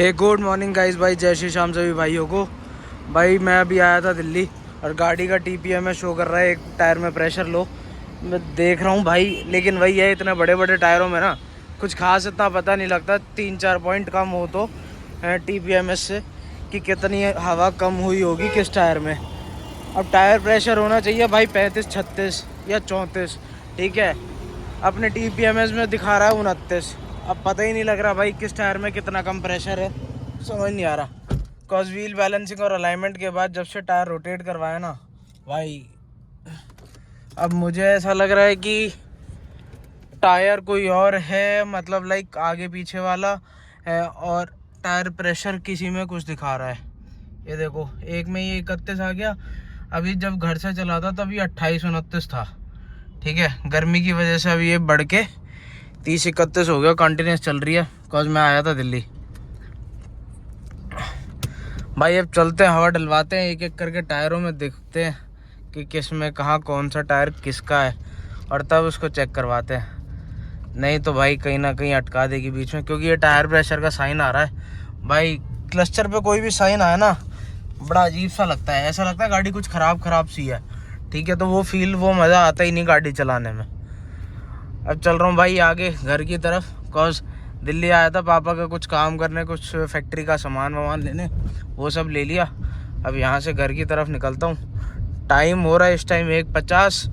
हे good morning guys भाई, जय श्री श्याम सभी भाइयों को। भाई मैं अभी आया था दिल्ली और गाड़ी का TPM शो कर रहा है, एक टायर में प्रेशर लो। मैं देख रहा हूँ भाई, लेकिन वही है, इतने बड़े बड़े टायरों में ना कुछ खास इतना पता नहीं लगता। 3-4 पॉइंट कम हो तो TPM से कि कितनी हवा कम हुई होगी किस टायर में। अब टायर प्रेशर होना चाहिए भाई 35, 36 या 34, ठीक है। अपने TPM में दिखा रहा है 29। अब पता ही नहीं लग रहा भाई किस टायर में कितना कम प्रेशर है, समझ नहीं आ रहा। कॉज व्हील बैलेंसिंग और अलाइनमेंट के बाद जब से टायर रोटेट करवाया ना भाई, अब मुझे ऐसा लग रहा है कि टायर कोई और है, मतलब लाइक आगे पीछे वाला है, और टायर प्रेशर किसी में कुछ दिखा रहा है। ये देखो, एक में ये 31 आ गया, अभी जब घर से चला था तब ये 28-29 था, ठीक है। गर्मी की वजह से अभी ये बढ़ के 30-31 हो गया, कंटिन्यूस चल रही है। कॉज मैं आया था दिल्ली भाई। अब चलते हैं, हवा डलवाते हैं, एक एक करके टायरों में देखते हैं कि किस में कहाँ कौन सा टायर किसका है, और तब उसको चेक करवाते हैं। नहीं तो भाई कहीं ना कहीं अटका देगी बीच में, क्योंकि ये टायर प्रेशर का साइन आ रहा है भाई। क्लस्टर पे कोई भी साइन आया ना, बड़ा अजीब सा लगता है, ऐसा लगता है गाड़ी कुछ ख़राब सी है, ठीक है। तो वो फील, वो मज़ा आता ही नहीं गाड़ी चलाने में। अब चल रहा हूँ भाई आगे घर की तरफ, कॉज दिल्ली आया था पापा का कुछ काम करने, कुछ फैक्ट्री का सामान वामान लेने, वो सब ले लिया। अब यहाँ से घर की तरफ निकलता हूँ। टाइम हो रहा है इस टाइम 1:50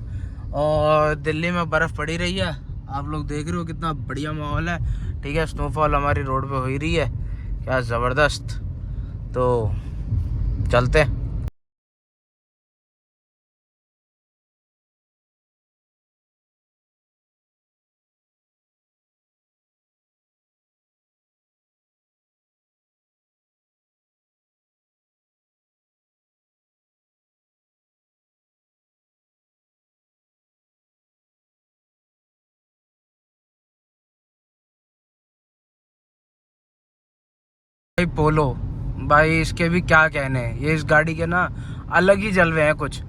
और दिल्ली में बर्फ़ पड़ी रही है। आप लोग देख रहे हो कितना बढ़िया माहौल है, ठीक है। स्नोफॉल हमारी रोड पे हो ही रही है, क्या ज़बरदस्त। तो चलते हैं। भाई पोलो, भाई इसके भी क्या कहने हैं, ये इस गाड़ी के ना अलग ही जलवे हैं कुछ।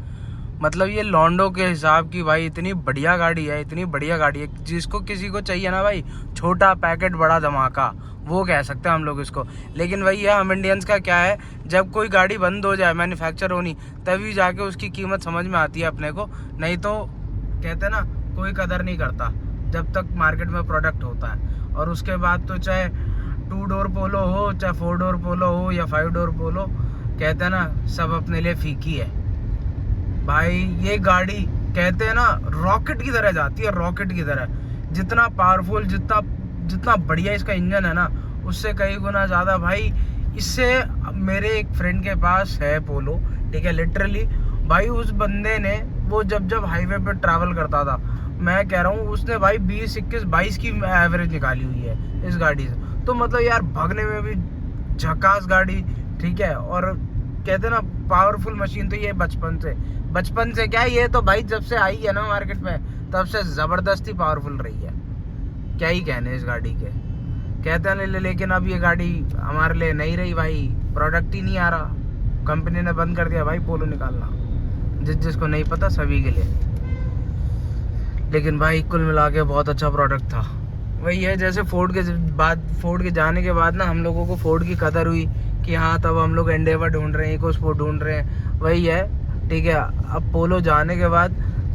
मतलब ये लॉन्डो के हिसाब की भाई इतनी बढ़िया गाड़ी है, इतनी बढ़िया गाड़ी है, जिसको किसी को चाहिए ना भाई छोटा पैकेट बड़ा धमाका, वो कह सकते हैं हम लोग इसको। लेकिन वही है, हम इंडियंस का क्या है, जब कोई गाड़ी बंद हो जाए मैन्युफैक्चर होनी, तभी जाके उसकी कीमत समझ में आती है अपने को। नहीं तो कहते हैं ना, कोई कदर नहीं करता जब तक मार्केट में प्रोडक्ट होता है। और उसके बाद तो चाहे 2 डोर पोलो हो, चाहे 4 डोर पोलो हो या 5 डोर पोलो, कहते हैं ना सब अपने लिए फीकी है भाई। ये गाड़ी कहते हैं ना रॉकेट की तरह जाती है, रॉकेट की तरह। जितना पावरफुल, जितना बढ़िया इसका इंजन है ना, उससे कई गुना ज़्यादा भाई। इससे मेरे एक फ्रेंड के पास है पोलो, ठीक है। लिटरली भाई उस बंदे ने, वो जब हाईवे पे ट्रैवल करता था, मैं कह रहा हूँ उसने भाई 20, 21, 22 की एवरेज निकाली हुई है इस गाड़ी से। तो मतलब यार भगने में भी झकास गाड़ी, ठीक है। और कहते हैं ना पावरफुल मशीन, तो ये बचपन से क्या है, ये तो भाई जब से आई है ना मार्केट में, तब से ज़बरदस्ती पावरफुल रही है। क्या ही कहने इस गाड़ी के, कहते हैं लेकिन अब ये गाड़ी हमारे लिए नहीं रही भाई, प्रोडक्ट ही नहीं आ रहा। कंपनी ने बंद कर दिया भाई पोलो निकालना, जिसको नहीं पता सभी के लिए। लेकिन भाई कुल मिला के बहुत अच्छा प्रोडक्ट था। वही है, जैसे फोर्ड के जाने के बाद ना हम लोगों को फोर्ड की कदर हुई कि हाँ, तब हम लोग एंडेवर ढूंढ रहे हैं, इकोस्पोर्ट ढूंढ रहे हैं, वही है, ठीक है। अब पोलो जाने के बाद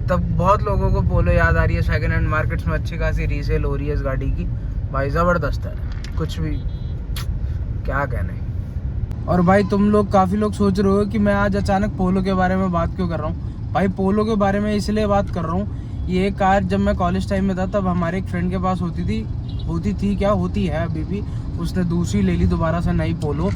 तब बहुत लोगों को पोलो याद आ रही है। सेकेंड हैंड मार्केट्स में अच्छी खासी रीसेल हो रही है इस गाड़ी की भाई, ज़बरदस्त है, कुछ भी क्या कहने। और भाई तुम लोग, काफ़ी लोग सोच रहे हो कि मैं आज अचानक पोलो के बारे में बात क्यों कर रहा हूँ। भाई पोलो के बारे में इसलिए बात कर रहा हूँ, ये कार जब मैं कॉलेज टाइम में था तब हमारे एक फ्रेंड के पास होती है अभी भी। उसने दूसरी ले ली दोबारा से नई पोलो,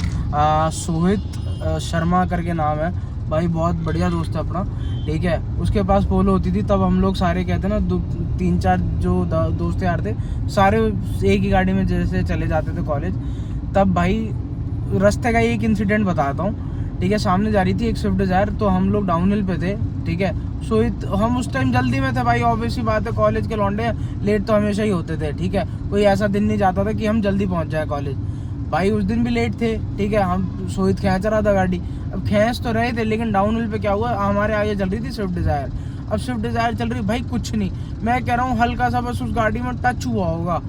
सोहित शर्मा करके नाम है भाई, बहुत बढ़िया दोस्त है अपना, ठीक है। उसके पास पोलो होती थी, तब हम लोग सारे कहते हैं ना 3-4 जो दोस्त यार थे, सारे एक ही गाड़ी में जैसे चले जाते थे कॉलेज। तब भाई रास्ते का एक इंसिडेंट बताता हूँ, ठीक है। सामने जा रही थी एक स्विफ्ट डिज़ायर, तो हम लोग डाउन हिल पे थे, ठीक है। सोहित, हम उस टाइम जल्दी में थे भाई, ऑब्वियस सी बात है, कॉलेज के लौंडे लेट तो हमेशा ही होते थे, ठीक है। कोई ऐसा दिन नहीं जाता था कि हम जल्दी पहुंच जाए कॉलेज। भाई उस दिन भी लेट थे, ठीक है। हम सोहित खींच रहा था गाड़ी, अब खींच तो रहे थे, लेकिन डाउन हिल पे क्या हुआ, हमारे आगे चल रही थी स्विफ्ट डिज़ायर। अब स्विफ्ट डिज़ायर चल रही भाई, कुछ नहीं, मैं कह रहा हूँ हल्का सा बस उस गाड़ी में टच हुआ होगा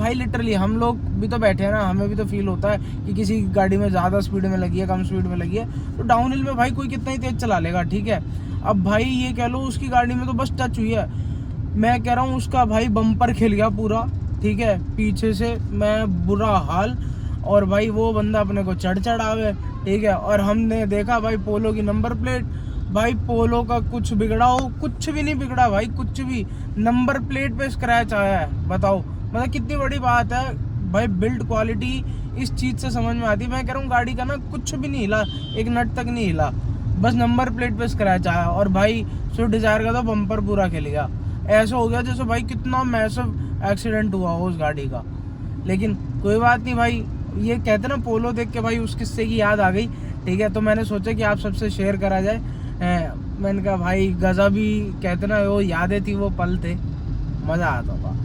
भाई लिटरली हम लोग भी तो बैठे हैं ना, हमें भी तो फील होता है कि किसी गाड़ी में ज़्यादा स्पीड में लगी है, कम स्पीड में लगी है, तो डाउन हिल में भाई कोई कितना ही तेज़ चला लेगा, ठीक है। अब भाई ये कह लो उसकी गाड़ी में तो बस टच हुई है, मैं कह रहा हूँ उसका भाई बम्पर खिल गया पूरा, ठीक है, पीछे से मैं बुरा हाल। और भाई वो बंदा अपने को चढ़ आवे, ठीक है। और हमने देखा भाई पोलो की नंबर प्लेट, भाई पोलो का कुछ बिगड़ा हो, कुछ भी नहीं बिगड़ा भाई, कुछ भी, नंबर प्लेट पे स्क्रैच आया है, बताओ मतलब कितनी बड़ी बात है भाई। बिल्ड क्वालिटी इस चीज़ से समझ में आती है। मैं कह रहा हूँ गाड़ी का ना कुछ भी नहीं हिला, एक नट तक नहीं हिला, बस नंबर प्लेट पे स्क्रैच आया। और भाई स्विफ्ट डिजायर का तो बम्पर पूरा खिल गया, ऐसा हो गया जैसे भाई कितना मैसिव एक्सीडेंट हुआ हो उस गाड़ी का। लेकिन कोई बात नहीं भाई, ये कहते ना पोलो देख के भाई उस किस्से की याद आ गई, ठीक है। तो मैंने सोचा कि आप सबसे शेयर करा जाए। मैंने कहा भाई गजब ही, कहते ना वो यादें थी, वो पल थे, मज़ा आता था।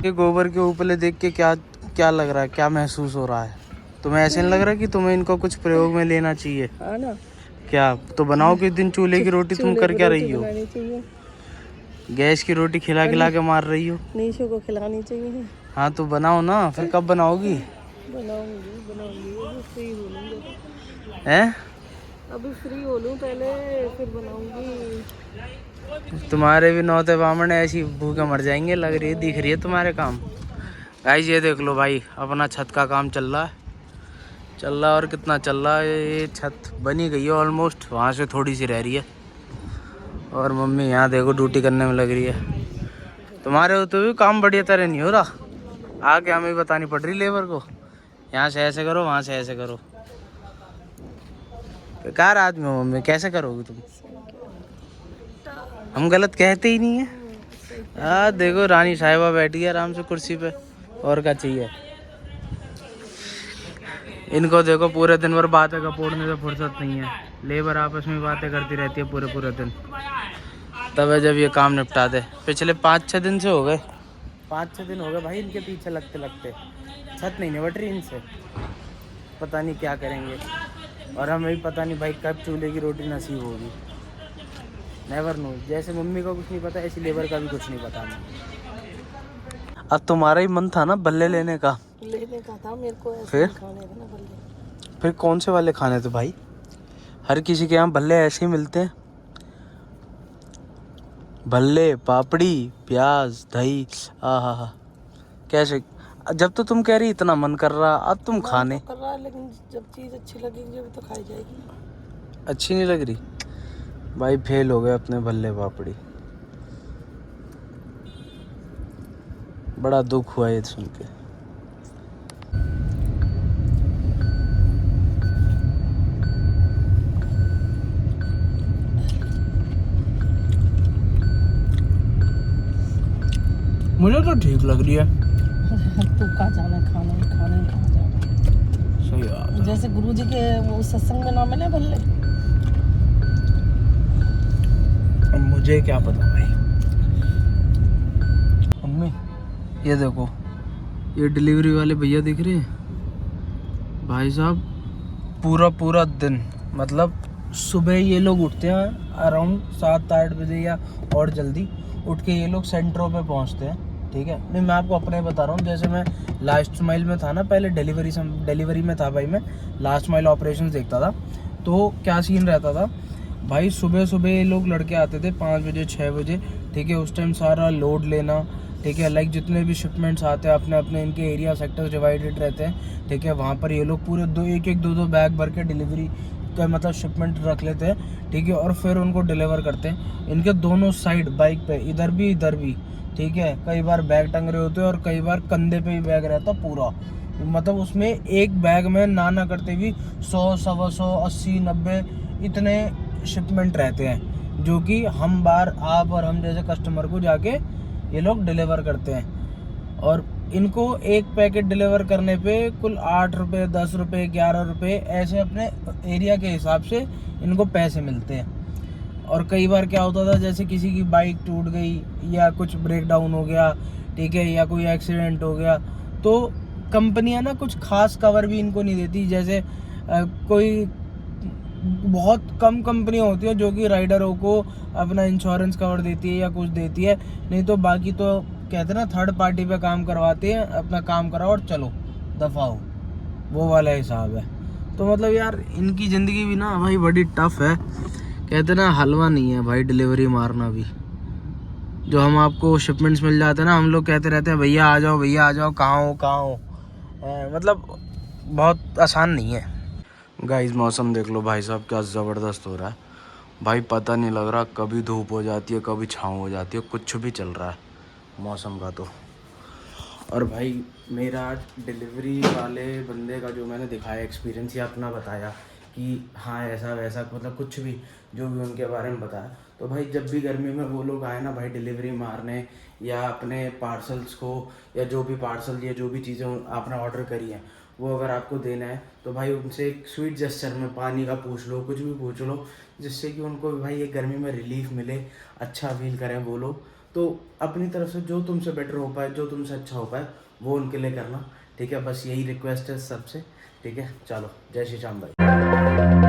ये गोबर के ऊपर देख के क्या लग रहा है, क्या महसूस हो रहा है तुम्हें? ऐसे नहीं लग रहा कि तुम्हें इनको कुछ प्रयोग में लेना चाहिए? हाँ ना। क्या तो बनाओ किस दिन चूल्हे की रोटी, तुम कर क्या रही हो? गैस की रोटी खिला के मार रही हो? नीशो को खिलानी चाहिए। हाँ तो बनाओ ना, फिर कब बनाओगी? बनाऊंगी फ्री हो लूँ। हैं? अभी फ्री हो लूँ पहले, फिर बनाऊंगी। तुम्हारे भी नौते बामण ऐसी भूखे मर जाएंगे, लग रही है, दिख रही है तुम्हारे काम। गाइस ये देख लो भाई, अपना छत का काम चल रहा है और कितना चल रहा है। ये छत बनी गई है ऑलमोस्ट, वहाँ से थोड़ी सी रह रही है। और मम्मी यहाँ देखो ड्यूटी करने में लग रही है। तुम्हारे होते हुए काम बढ़िया तरह नहीं हो रहा, आगे हमें बतानी पड़ रही लेबर को, यहाँ से ऐसे करो, वहाँ से ऐसे करो। बेकार आदमी हो मम्मी, कैसे करोगे तुम? हम गलत कहते ही नहीं है। देखो रानी साहिबा बैठी है आराम से कुर्सी पे, और क्या चाहिए इनको? देखो पूरे दिन भर बातें कपोड़ने से फुर्सत नहीं है, लेबर आपस में बातें करती रहती है पूरे दिन, तब जब ये काम निपटा दे। पिछले 5-6 दिन से हो गए, 5-6 दिन हो गए भाई इनके पीछे लगते छत नहीं निपट रही इनसे, पता नहीं क्या करेंगे। और हमें भी पता नहीं भाई कब चूल्हे की रोटी नसीब होगी, नेवर नो। जैसे मम्मी को कुछ नहीं पता, ऐसी लेबर का भी कुछ नहीं पता हमें। अब तुम्हारा ही मन था ना बल्ले लेने का था मेरे को, फिर खाने थे ना बल्ले। फिर कौन से वाले खाने थे भाई? हर किसी के यहाँ बल्ले ऐसे ही मिलते हैं, भल्ले, पापड़ी, प्याज, दही। आहा, कैसे? जब तो तुम कह रही इतना मन कर रहा, अब तुम खाने तो कर रहा, लेकिन जब चीज़ अच्छी लगेगी तो खाई जाएगी। अच्छी नहीं लग रही भाई, फेल हो गए अपने भल्ले पापड़ी, बड़ा दुख हुआ ये सुन के। मुझे तो ठीक लग रही है। तू कहाँ जाना खाने कहाँ जाना? सही बात है। जैसे गुरुजी के वो सत्संग में ना मिले भल्ले, अब मुझे क्या पता भाई। मम्मी ये देखो, ये डिलीवरी वाले भैया दिख रहे हैं भाई साहब, पूरा दिन, मतलब सुबह ये लोग उठते हैं अराउंड 7-8 बजे या और जल्दी उठ के ये लोग सेंटरों पे पहुंचते हैं, ठीक है। नहीं मैं आपको अपने बता रहा हूँ, जैसे मैं लास्ट माइल में था ना, पहले डिलीवरी में था भाई, मैं लास्ट माइल ऑपरेशन देखता था, तो क्या सीन रहता था भाई, सुबह ये लोग लड़के आते थे 5 बजे 6 बजे, ठीक है। उस टाइम सारा लोड लेना, ठीक है, लाइक जितने भी शिपमेंट्स आते हैं अपने इनके एरिया सेक्टर्स डिवाइडेड रहते हैं, ठीक है। वहाँ पर ये लोग पूरे 2 बैग भर के डिलीवरी का मतलब शिपमेंट रख लेते हैं, ठीक है, और फिर उनको डिलीवर करते हैं। इनके दोनों साइड बाइक पे, इधर भी, ठीक है, कई बार बैग टंग रहे होते हैं और कई बार कंधे पे ही बैग रहता पूरा, मतलब उसमें एक बैग में ना करते भी 100, 125, 80, 90 इतने शिपमेंट रहते हैं, जो कि आप और हम जैसे कस्टमर को जाके ये लोग डिलीवर करते हैं। और इनको एक पैकेट डिलीवर करने पे कुल 8 रुपये, 10 रुपये, 11 रुपये ऐसे अपने एरिया के हिसाब से इनको पैसे मिलते हैं। और कई बार क्या होता था, जैसे किसी की बाइक टूट गई या कुछ ब्रेक डाउन हो गया, ठीक है, या कोई एक्सीडेंट हो गया, तो कंपनियां ना कुछ खास कवर भी इनको नहीं देती। जैसे कोई बहुत कम कंपनियां होती है जो कि राइडरों को अपना इंश्योरेंस कवर देती है या कुछ देती है, नहीं तो बाकी तो कहते हैं ना थर्ड पार्टी पे काम करवाते हैं, अपना काम कराओ और चलो दफा हो, वो वाला हिसाब है। तो मतलब यार इनकी ज़िंदगी भी ना भाई बड़ी टफ है। कहते ना हलवा नहीं है भाई डिलीवरी मारना भी। जो हम आपको शिपमेंट्स मिल जाते हैं ना, हम लोग कहते रहते हैं भैया आ जाओ, भैया आ जाओ, कहाँ हो कहाँ हो। मतलब बहुत आसान नहीं है। गाइस मौसम देख लो भाई साहब, क्या ज़बरदस्त हो रहा है भाई, पता नहीं लग रहा कभी धूप हो जाती है कभी छाँव हो जाती है, कुछ भी चल रहा है मौसम का तो। और भाई मेरा डिलीवरी वाले बंदे का जो मैंने दिखाया एक्सपीरियंस या अपना बताया कि हाँ ऐसा वैसा, मतलब कुछ भी जो भी उनके बारे में बताया, तो भाई जब भी गर्मी में वो लोग आए ना भाई डिलीवरी मारने या अपने पार्सल्स को, या जो भी पार्सल या जो भी चीज़ें आपने ऑर्डर करी हैं वो अगर आपको देना है, तो भाई उनसे एक स्वीट जेस्चर में पानी का पूछ लो, कुछ भी पूछ लो, जिससे कि उनको भाई एक गर्मी में रिलीफ मिले, अच्छा फील करें वो लोग। तो अपनी तरफ से जो तुमसे बेटर हो पाए, जो तुमसे अच्छा हो पाए वो उनके लिए करना, ठीक है। बस यही रिक्वेस्ट है सबसे, ठीक है। चलो जय श्री श्याम भाई।